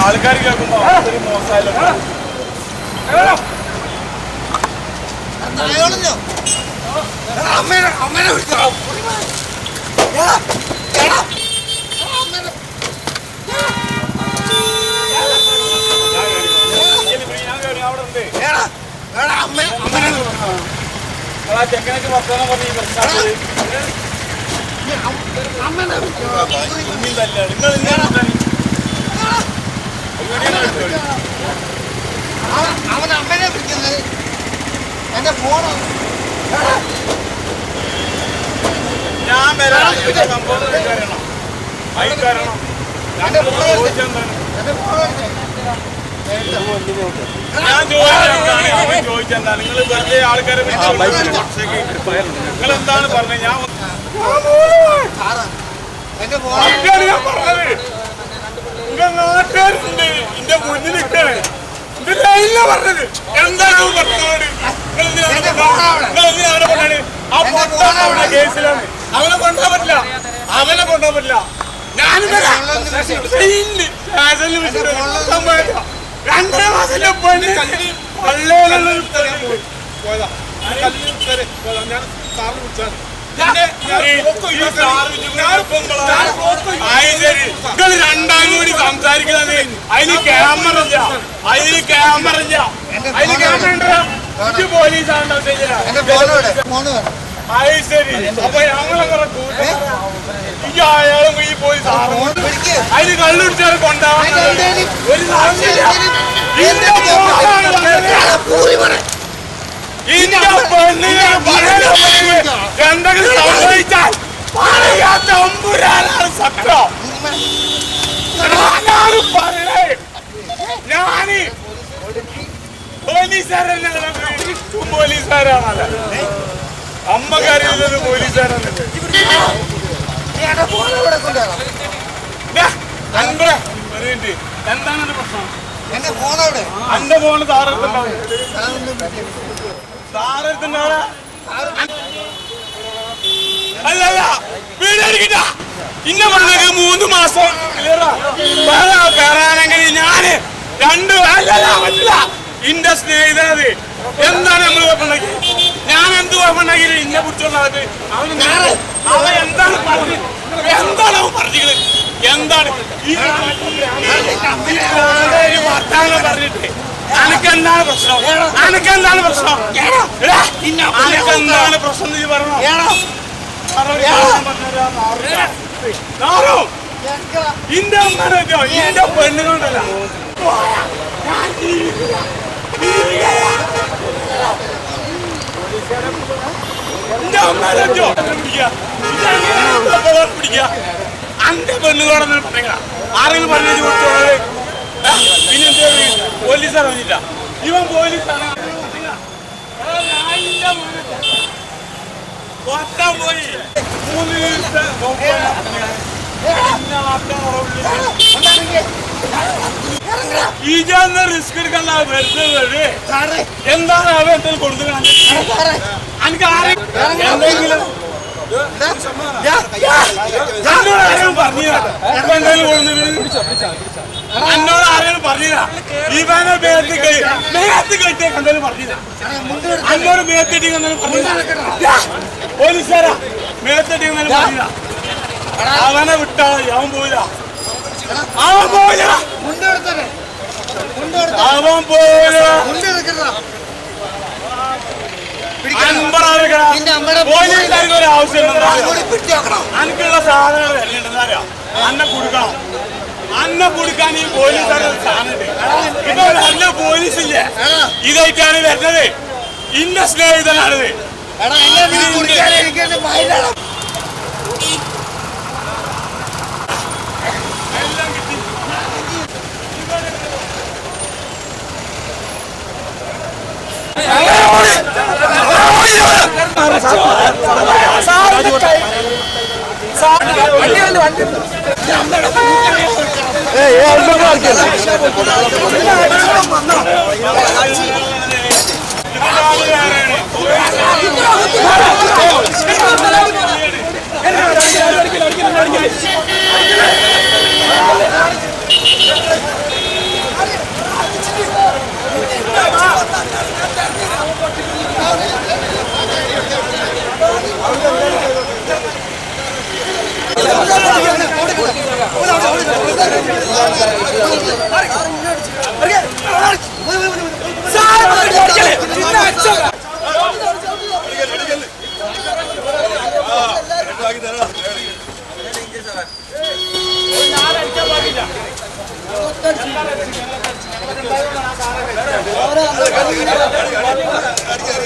ആൾക്കാർ കേൾക്കുമ്പോ ഒരു മോശമല്ലോ. ആ ചെക്കനൊക്കെ വർത്തമാനം പറഞ്ഞ ഈ പ്രശ്നം അവൻ അമ്മനെ വിളിക്കുന്നത് എന്റെ ഫോണോ ഞാൻ വരാം. സംഭവം കാരണം ഞാൻ ചോദിച്ചെന്താ നിങ്ങൾ വെറുതെ ആൾക്കാരെ നിങ്ങൾ എന്താണ് പറഞ്ഞത്? ഞാൻ പറഞ്ഞത് നാട്ടുകാരുണ്ട് എന്റെ മുന്നിൽ നിൽക്കണേ പറഞ്ഞത് എന്താണ് കേസിലാണ്. അവനെ കൊണ്ടുപോകാൻ പറ്റില്ല. ഞാനും 2 മാസത്തിന്റെ പെണ്ണ് പോയതാ. ഞാൻ സാറിന് വിളിച്ചാൽ രണ്ടാം കൂടി സംസാരിക്കുന്നത് അതിന് ക്യാമറ പോലീസാണ്. ശരി, അപ്പൊ ഞങ്ങളെ ഈ അയാളും ഈ പോലീസ് അതിന് കള്ളുടിച്ചാൽ കൊണ്ടാവാൻ ഒരു എന്തെങ്കിലും സംഭവിച്ചാൽ സത്യം ഞാന് പോലീസുകാരാണല്ലോ. അമ്മക്കറിയുന്നത് പോലീസുകാരാണല്ലോ. എന്താണ് പ്രശ്നം? എന്റെ ഫോണ് സാറെടുത്തുണ്ടാവില്ല. അല്ലല്ല വീടെടുക്കിട്ട ഇന്ന പറഞ്ഞ 3 മാസം വരാനെങ്കിൽ ഞാന് 2 പറ്റില്ല. ഇന്റെ സ്നേഹിതനത് എന്താണ് നമ്മൾ കുഴപ്പമുണ്ടാക്കി? ഞാൻ എന്ത് കുഴപ്പമുണ്ടാക്കില്ല? ഇന്നെ കുറിച്ചുള്ളത് അവൻ എന്താണ് പറഞ്ഞത്? അവൻ പറഞ്ഞത് എന്താണ് വർത്താനം പറഞ്ഞിട്ട് അനക്കെന്താണ് പ്രശ്നം? അനക്കെന്താണ് പ്രശ്നം നീ പറഞ്ഞോ? ഇന്റെ അമ്മ ഇന്റെ പെണ്ണുകൊണ്ടല്ല പിടിക്ക. അന്റെ പെണ്ണുകൊണ്ടെന്ന് പറഞ്ഞ ആരെങ്കിലും പറഞ്ഞു കൊടുത്തോളെ. പിന്നെ പോലീസാർ വന്നില്ല. ഇവൻ പോലീസാണ്. പോയി 3 ഇജന്ന് റിസ്ക് എടുക്കണ്ട. വെറുതെ എന്താണ് അവ എന്തെങ്കിലും കൊടുക്കണം? എനിക്ക് ആരെങ്കിലും എന്നോട് ആരെങ്കിലും പറഞ്ഞില്ല. ഇവനെ മേത്ത് കെട്ടിയ എന്തെങ്കിലും പറഞ്ഞില്ല. എന്നോട് മേത്തിട്ടി എന്തെങ്കിലും പറഞ്ഞില്ല. പോലീസുകാരാ മേത്തിട്ടി എന്തെങ്കിലും പറഞ്ഞില്ല. അവനെ വിട്ടാ അവൻ പോയില്ല. പോലീസുകാർക്ക് ഒരു ആവശ്യം എനിക്കുള്ള സാധനങ്ങൾ എല്ലാം അന്നെ കൊടുക്കാൻ ഈ പോലീസുകാരുടെ സാധനം ഇപ്പൊ നല്ല പോലീസില്ലേ ഇതായിട്ടാണ് വരുന്നത്. ഇന്ന സ്നേഹിതനാണിത്. അടിക്കാം